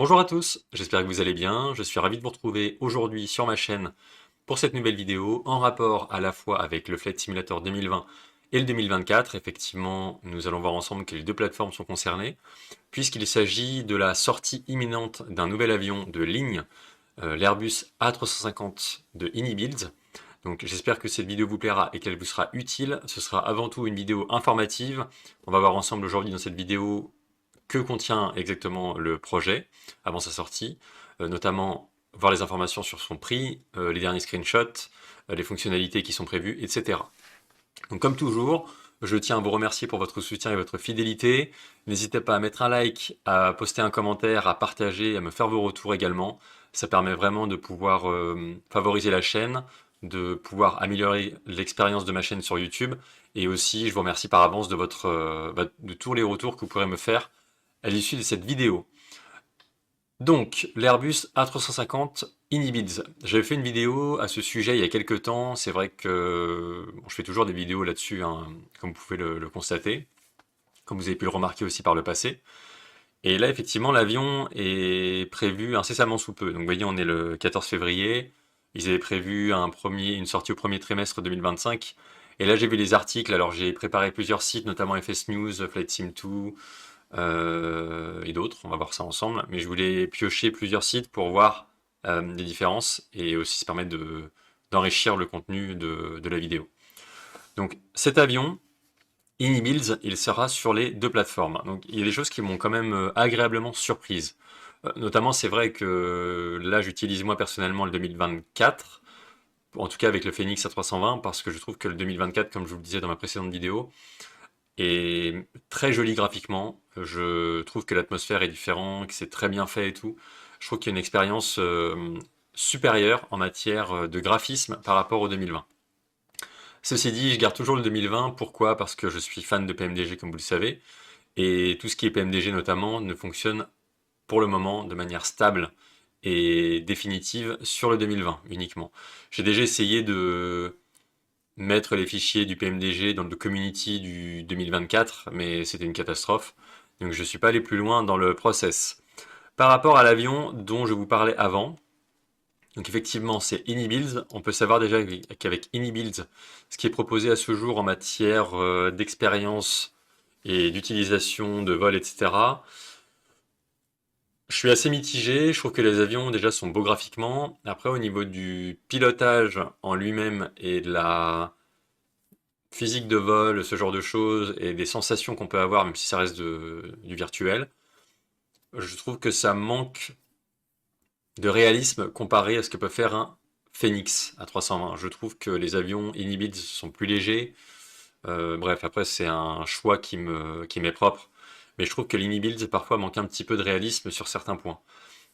Bonjour à tous, j'espère que vous allez bien. Je suis ravi de vous retrouver aujourd'hui sur ma chaîne pour cette nouvelle vidéo en rapport à la fois avec le Flight Simulator 2020 et le 2024. Effectivement, nous allons voir ensemble que les deux plateformes sont concernées, puisqu'il s'agit de la sortie imminente d'un nouvel avion de ligne, l'Airbus A350 de Inibuilds. Donc j'espère que cette vidéo vous plaira et qu'elle vous sera utile. Ce sera avant tout une vidéo informative. On va voir ensemble aujourd'hui dans cette vidéo que contient exactement le projet avant sa sortie, notamment voir les informations sur son prix, les derniers screenshots, les fonctionnalités qui sont prévues, etc. Donc comme toujours, je tiens à vous remercier pour votre soutien et votre fidélité. N'hésitez pas à mettre un like, à poster un commentaire, à partager, à me faire vos retours également. Ça permet vraiment de pouvoir favoriser la chaîne, de pouvoir améliorer l'expérience de ma chaîne sur YouTube. Et aussi, je vous remercie par avance de tous les retours que vous pourrez me faire à l'issue de cette vidéo. Donc, l'Airbus A350 Inibids. J'avais fait une vidéo à ce sujet il y a quelques temps. C'est vrai que bon, je fais toujours des vidéos là-dessus, hein, comme vous pouvez le constater, comme vous avez pu le remarquer aussi par le passé. Et là, effectivement, l'avion est prévu incessamment sous peu. Donc, vous voyez, on est le 14 février. Ils avaient prévu une sortie au premier trimestre 2025. Et là, j'ai vu les articles. Alors, j'ai préparé plusieurs sites, notamment FS News, Flight Sim 2, et d'autres, on va voir ça ensemble, mais je voulais piocher plusieurs sites pour voir des différences et aussi se permettre d'enrichir le contenu de la vidéo. Donc cet avion, Inibuilds, il sera sur les deux plateformes. Donc il y a des choses qui m'ont quand même agréablement surprise. Notamment, c'est vrai que là, j'utilise moi personnellement le 2024, en tout cas avec le Phoenix A320, parce que je trouve que le 2024, comme je vous le disais dans ma précédente vidéo, et très joli graphiquement. Je trouve que l'atmosphère est différente, que c'est très bien fait et tout. Je trouve qu'il y a une expérience supérieure en matière de graphisme par rapport au 2020. Ceci dit, je garde toujours le 2020. Pourquoi? Parce que je suis fan de PMDG, comme vous le savez. Et tout ce qui est PMDG notamment ne fonctionne pour le moment de manière stable et définitive sur le 2020 uniquement. J'ai déjà essayé de mettre les fichiers du PMDG dans le community du 2024, mais c'était une catastrophe. Donc je ne suis pas allé plus loin dans le process. Par rapport à l'avion dont je vous parlais avant, donc effectivement c'est Inibuilds, on peut savoir déjà qu'avec Inibuilds, ce qui est proposé à ce jour en matière d'expérience et d'utilisation de vol, etc., je suis assez mitigé, je trouve que les avions déjà sont beaux graphiquement. Après au niveau du pilotage en lui-même et de la physique de vol, ce genre de choses, et des sensations qu'on peut avoir, même si ça reste du virtuel, je trouve que ça manque de réalisme comparé à ce que peut faire un Phoenix à 320. Je trouve que les avions Inhibids sont plus légers. Bref, après, c'est un choix qui m'est propre. Mais je trouve que l'Inhibids parfois manque un petit peu de réalisme sur certains points.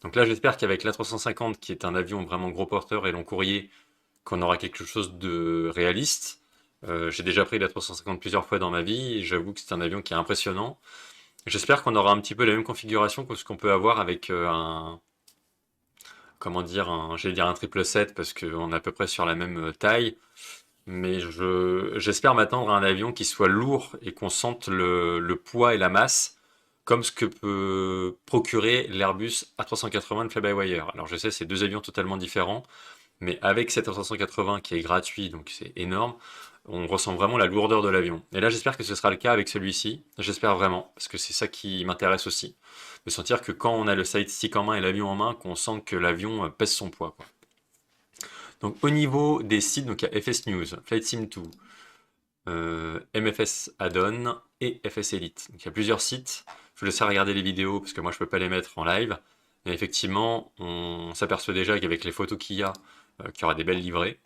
Donc là, j'espère qu'avec l'A350, qui est un avion vraiment gros porteur et long courrier, qu'on aura quelque chose de réaliste. J'ai déjà pris la 350 plusieurs fois dans ma vie et j'avoue que c'est un avion qui est impressionnant. J'espère qu'on aura un petit peu la même configuration que ce qu'on peut avoir avec comment dire, j'allais dire un 777 parce qu'on est à peu près sur la même taille. Mais j'espère m'attendre à un avion qui soit lourd et qu'on sente le poids et la masse, comme ce que peut procurer l'Airbus A380 de Fly-by-Wire. Alors je sais, c'est deux avions totalement différents, mais avec cet A380 qui est gratuit, donc c'est énorme, on ressent vraiment la lourdeur de l'avion. Et là, j'espère que ce sera le cas avec celui-ci. J'espère vraiment, parce que c'est ça qui m'intéresse aussi. De sentir que quand on a le side stick en main et l'avion en main, qu'on sent que l'avion pèse son poids, quoi. Donc au niveau des sites, donc il y a FS News, Flight Sim 2, MFS Add-on et FS Elite. Donc il y a plusieurs sites. Je vous laisserai regarder les vidéos parce que moi je peux pas les mettre en live. Mais effectivement, on s'aperçoit déjà qu'avec les photos qu'il y aura des belles livrées.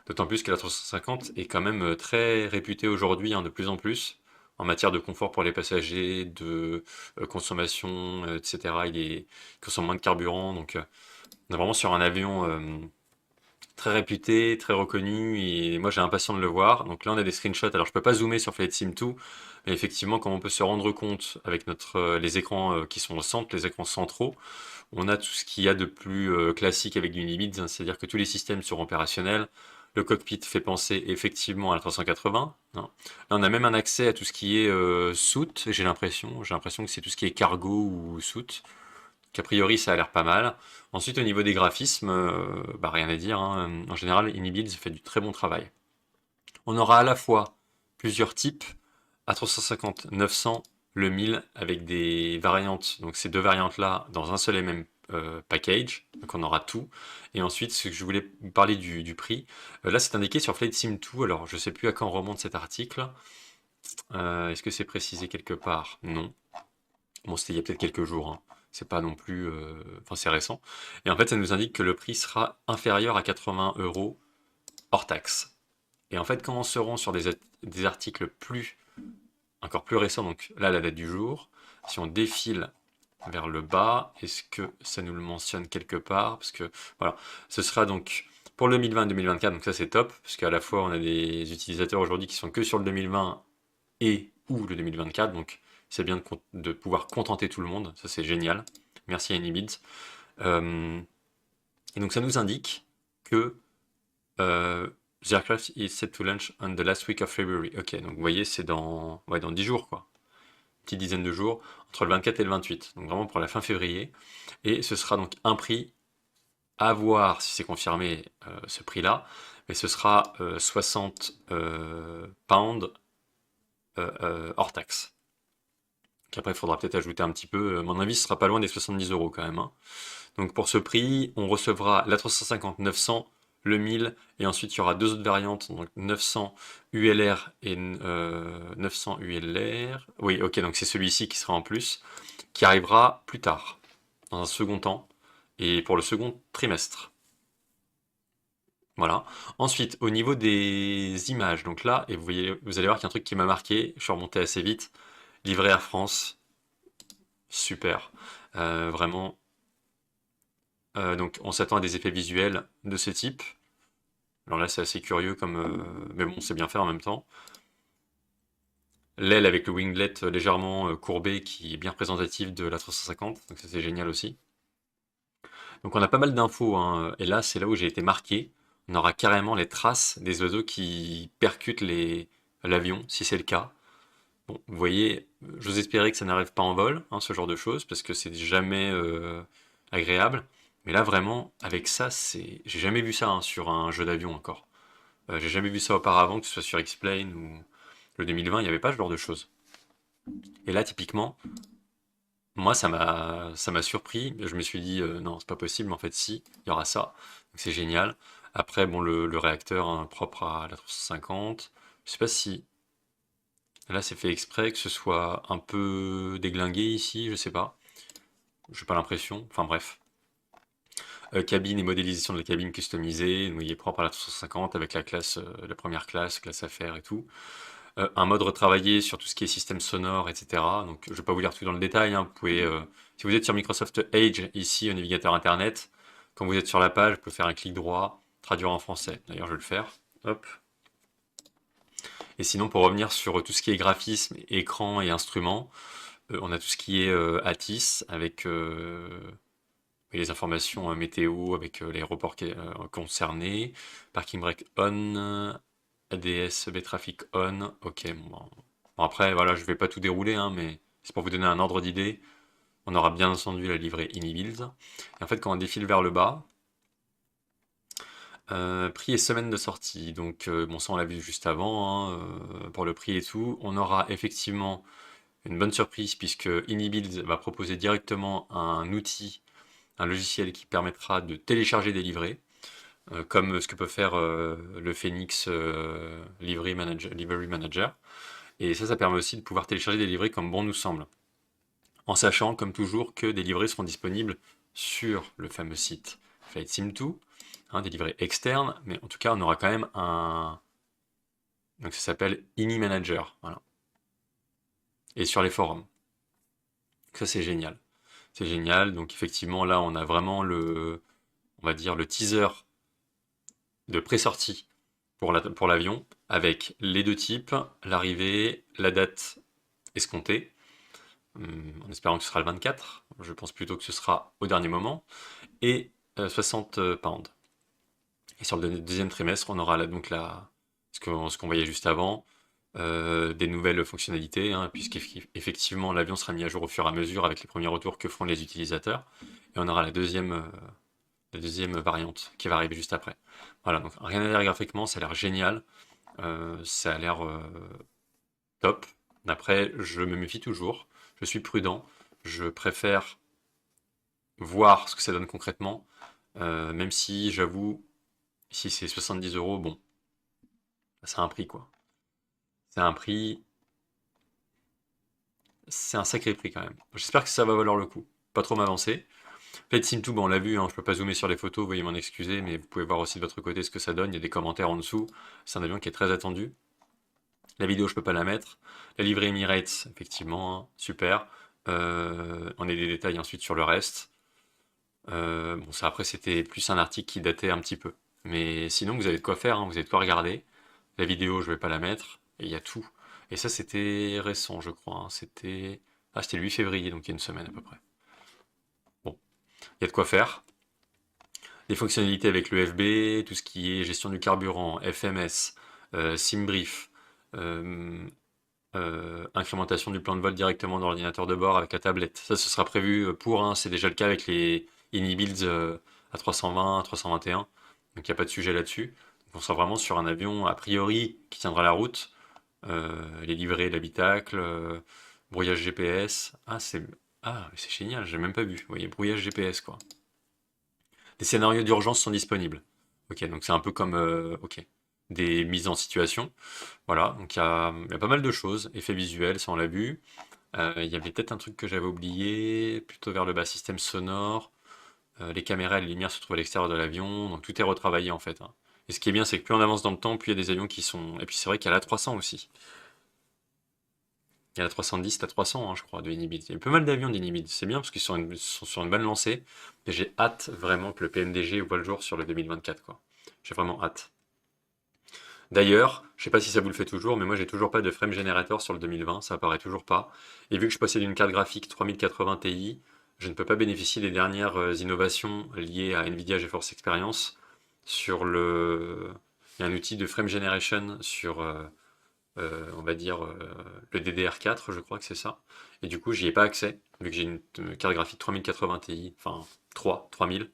D'autant plus que la 350 est quand même très réputée aujourd'hui, hein, de plus en plus, en matière de confort pour les passagers, de consommation, etc. Il consomme moins de carburant, donc on est vraiment sur un avion très réputé, très reconnu, et moi j'ai impatient de le voir. Donc là on a des screenshots, alors je peux pas zoomer sur Flight Sim 2, mais effectivement comme on peut se rendre compte avec les écrans qui sont au centre, les écrans centraux, on a tout ce qu'il y a de plus classique avec du Nimitz, hein, c'est-à-dire que tous les systèmes seront opérationnels. Le cockpit fait penser effectivement à la 380. Hein. Là, on a même un accès à tout ce qui est soute, j'ai l'impression. J'ai l'impression que c'est tout ce qui est cargo ou soute, qu'a priori ça a l'air pas mal. Ensuite, au niveau des graphismes, bah, rien à dire, hein. En général, Inibuilds fait du très bon travail. On aura à la fois plusieurs types, A350, 900, le 1000, avec des variantes, donc ces deux variantes-là, dans un seul et même package, donc on aura tout. Et ensuite, ce que je voulais vous parler du prix, là c'est indiqué sur Flight Sim 2, alors je sais plus à quand remonte cet article. Est-ce que c'est précisé quelque part? Non. Bon, c'était il y a peut-être quelques jours, hein. C'est pas non plus... Enfin, c'est récent. Et en fait, ça nous indique que le prix sera inférieur à 80 € hors taxe. Et en fait, quand on se rend sur des articles encore plus récents, donc là, la date du jour, si on défile vers le bas, est-ce que ça nous le mentionne quelque part? Parce que, voilà, ce sera donc pour le 2020 et 2024, donc ça c'est top, parce qu'à la fois, on a des utilisateurs aujourd'hui qui sont que sur le 2020 et ou le 2024, donc c'est bien de pouvoir contenter tout le monde, ça c'est génial. Merci à Anybids. Et donc ça nous indique que the aircraft is set to launch on the last week of February. Ok, donc vous voyez, c'est ouais, dans 10 jours, quoi. Une petite dizaine de jours, entre le 24 et le 28. Donc vraiment pour la fin février. Et ce sera donc un prix à voir si c'est confirmé, ce prix-là. Mais ce sera 60 pounds hors taxe. Qu'après, il faudra peut-être ajouter un petit peu. À mon avis, ce sera pas loin des 70 € quand même, hein. Donc pour ce prix, on recevra l'A350 900, le 1000, et ensuite il y aura deux autres variantes, donc 900 ULR et 900 ULR. Oui, ok, donc c'est celui-ci qui sera en plus, qui arrivera plus tard, dans un second temps, et pour le second trimestre. Voilà. Ensuite, au niveau des images, donc là, et vous allez voir qu'il y a un truc qui m'a marqué, je suis remonté assez vite, livré Air France, super. Vraiment, donc on s'attend à des effets visuels de ce type. Alors là c'est assez curieux comme... mais bon c'est bien fait en même temps. L'aile avec le winglet légèrement courbé qui est bien représentatif de la 350, donc ça c'est génial aussi. Donc on a pas mal d'infos, hein, et là c'est là où j'ai été marqué. On aura carrément les traces des oiseaux qui percutent l'avion, si c'est le cas. Bon, vous voyez, j'ose espérer que ça n'arrive pas en vol, hein, ce genre de choses, parce que c'est jamais agréable. Mais là, vraiment, avec ça, j'ai jamais vu ça, hein, sur un jeu d'avion encore. J'ai jamais vu ça auparavant, que ce soit sur X-Plane ou le 2020, il n'y avait pas ce genre de choses. Et là, typiquement, moi, ça m'a surpris. Je me suis dit, non, c'est pas possible, mais en fait, si, il y aura ça. Donc c'est génial. Après, bon, le réacteur, hein, propre à la 350. Je sais pas si là, c'est fait exprès que ce soit un peu déglingué ici, je sais pas. J'ai pas l'impression. Enfin bref. Cabine et modélisation de la cabine customisée, donc il est propre à la 350 avec la classe, la première classe affaires et tout. Un mode retravaillé sur tout ce qui est système sonore, etc. Donc je vais pas vous lire tout dans le détail, hein. Vous pouvez, si vous êtes sur Microsoft Edge, ici au navigateur internet, quand vous êtes sur la page, vous pouvez faire un clic droit, traduire en français. D'ailleurs, je vais le faire. Hop. Et sinon, pour revenir sur tout ce qui est graphisme, écran et instruments, on a tout ce qui est ATIS avec les informations météo, avec l'aéroport concerné, parking brake on, ADS B traffic on. Ok, bon. Bon, après, voilà, je vais pas tout dérouler, hein, mais c'est pour vous donner un ordre d'idée. On aura bien entendu la livrée Inibuilds. Et en fait, quand on défile vers le bas, prix et semaine de sortie. Donc, bon, ça on l'a vu juste avant, hein, pour le prix et tout. On aura effectivement une bonne surprise puisque Inibuilds va proposer directement un outil, un logiciel qui permettra de télécharger des livrets, comme ce que peut faire le Phoenix Livery Manager. Et ça permet aussi de pouvoir télécharger des livrets comme bon nous semble, en sachant, comme toujours, que des livrets seront disponibles sur le fameux site FlightSim2, hein, des livrets externes, mais en tout cas, on aura quand même un... Donc ça s'appelle Ini Manager, voilà. Et sur les forums. Ça, c'est génial. C'est génial. Donc effectivement, là, on a vraiment on va dire, le teaser de pré-sortie pour l'avion, avec les deux types, l'arrivée, la date escomptée, en espérant que ce sera le 24, je pense plutôt que ce sera au dernier moment, et 60 pounds. Et sur le deuxième trimestre, on aura là, donc ce qu'on voyait juste avant, des nouvelles fonctionnalités, hein, puisqu'effectivement l'avion sera mis à jour au fur et à mesure avec les premiers retours que font les utilisateurs. Et on aura la deuxième variante qui va arriver juste après. Voilà, donc rien à dire graphiquement, ça a l'air génial, ça a l'air top. Après, je me méfie toujours, je suis prudent, je préfère voir ce que ça donne concrètement, même si j'avoue, si c'est 70 euros, bon, c'est un prix quoi. C'est un prix, c'est un sacré prix quand même. J'espère que ça va valoir le coup. Pas trop m'avancer. Flight SimTube, on l'a vu, hein, je peux pas zoomer sur les photos, veuillez m'en excuser, mais vous pouvez voir aussi de votre côté ce que ça donne. Il y a des commentaires en dessous. C'est un avion qui est très attendu. La vidéo, je peux pas la mettre. La livrée Emirates, effectivement, hein, super. On a des détails ensuite sur le reste. Bon, ça après, c'était plus un article qui datait un petit peu. Mais sinon, vous avez de quoi faire, hein, vous avez de quoi regarder. La vidéo, je vais pas la mettre. Et il y a tout. Et ça, c'était récent, je crois, hein. C'était le 8 février, donc il y a une semaine à peu près. Bon, il y a de quoi faire. Des fonctionnalités avec le FB, tout ce qui est gestion du carburant, FMS, SimBrief, euh, incrémentation du plan de vol directement dans l'ordinateur de bord avec la tablette. Ça, ce sera prévu pour, hein, c'est déjà le cas avec les Inibuilds à 320, à 321, donc il n'y a pas de sujet là-dessus. On sera vraiment sur un avion, a priori, qui tiendra la route, les livrets, l'habitacle, brouillage GPS. C'est génial, j'ai même pas vu. Vous voyez, brouillage GPS, quoi. Les scénarios d'urgence sont disponibles. Ok, donc c'est un peu comme ok, des mises en situation. Voilà, donc il y a pas mal de choses. Effets visuels, ça on l'a vu. Il y avait peut-être un truc que j'avais oublié, plutôt vers le bas, système sonore. Les caméras et les lumières se trouvent à l'extérieur de l'avion, donc tout est retravaillé en fait, hein. Et ce qui est bien, c'est que plus on avance dans le temps, plus il y a des avions qui sont. Et puis c'est vrai qu'il y a la 300 aussi. Il y a la 310, la 300, hein, je crois, de Inibid. Il y a pas mal d'avions d'Inibid. C'est bien parce qu'ils sont sur une bonne lancée. Et j'ai hâte vraiment que le PMDG voit le jour sur le 2024, quoi. J'ai vraiment hâte. D'ailleurs, je sais pas si ça vous le fait toujours, mais moi j'ai toujours pas de frame generator sur le 2020, ça apparaît toujours pas. Et vu que je possède une carte graphique 3080 Ti, je ne peux pas bénéficier des dernières innovations liées à Nvidia GeForce Experience sur le. Il y a un outil de frame generation sur on va dire, le DDR4, je crois que c'est ça. Et du coup, j'y ai pas accès, vu que j'ai une carte graphique 3080 Ti, enfin 3000.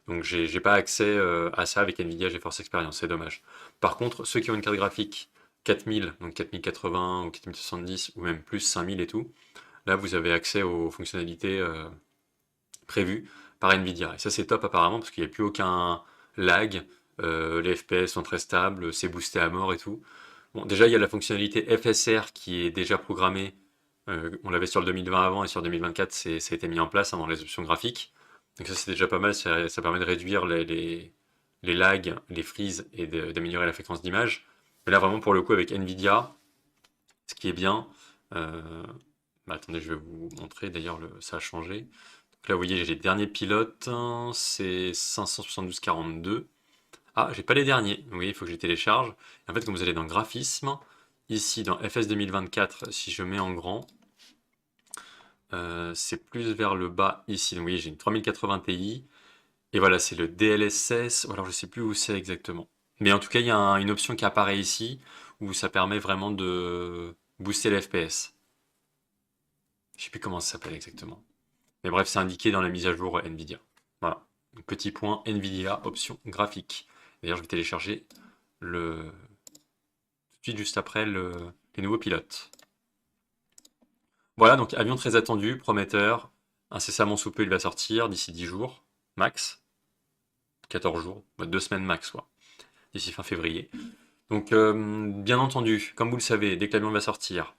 Donc j'ai pas accès à ça avec Nvidia GeForce Experience, c'est dommage. Par contre, ceux qui ont une carte graphique 4000, donc 4080 ou 4070, ou même plus 5000 et tout, là vous avez accès aux fonctionnalités prévues par Nvidia. Et ça c'est top apparemment, parce qu'il n'y a plus aucun lag, les FPS sont très stables, c'est boosté à mort et tout. Bon, déjà, il y a la fonctionnalité FSR qui est déjà programmée. On l'avait sur le 2020 avant et sur 2024, ça a été mis en place, hein, dans les options graphiques. Donc ça, c'est déjà pas mal. Ça permet de réduire les lags, les freezes et d'améliorer la fréquence d'image. Mais là, vraiment, pour le coup, avec NVIDIA, ce qui est bien. euh, Attendez, je vais vous montrer. D'ailleurs, ça a changé. Donc là, vous voyez, j'ai les derniers pilotes, hein, c'est 572-42. Ah, j'ai pas les derniers. Vous voyez, il faut que je les télécharge. Et en fait, quand vous allez dans Graphisme, ici dans FS 2024, si je mets en grand, c'est plus vers le bas ici. Donc vous voyez, j'ai une 3080 Ti. Et voilà, c'est le DLSS. Ou alors je sais plus où c'est exactement. Mais en tout cas, il y a une option qui apparaît ici où ça permet vraiment de booster les FPS. Je sais plus comment ça s'appelle exactement. Mais bref, c'est indiqué dans la mise à jour NVIDIA. Voilà. Donc, petit point NVIDIA, option graphique. D'ailleurs, je vais télécharger le tout de suite juste après les nouveaux pilotes. Voilà, donc avion très attendu, prometteur, incessamment sous peu il va sortir d'ici 10 jours, max, 14 jours, 2 semaines max, quoi, d'ici fin février. Donc bien entendu, comme vous le savez, dès que l'avion va sortir,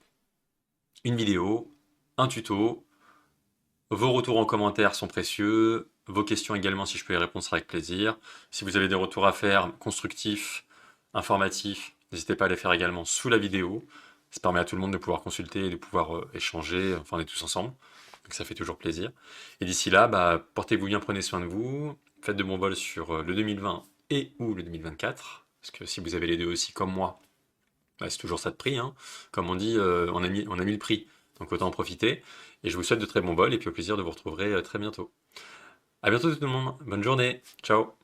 une vidéo, un tuto, vos retours en commentaire sont précieux, vos questions également si je peux y répondre sera avec plaisir. Si vous avez des retours à faire constructifs, informatifs, n'hésitez pas à les faire également sous la vidéo. Ça permet à tout le monde de pouvoir consulter et de pouvoir échanger, enfin on est tous ensemble, donc ça fait toujours plaisir. Et d'ici là, bah, portez-vous bien, prenez soin de vous, faites de bons vols sur le 2020 et ou le 2024, parce que si vous avez les deux aussi comme moi, bah, c'est toujours ça de prix, hein. Comme on dit, on a mis le prix, donc autant en profiter. Et je vous souhaite de très bons vols et puis au plaisir de vous retrouver très bientôt. À bientôt tout le monde, bonne journée, ciao.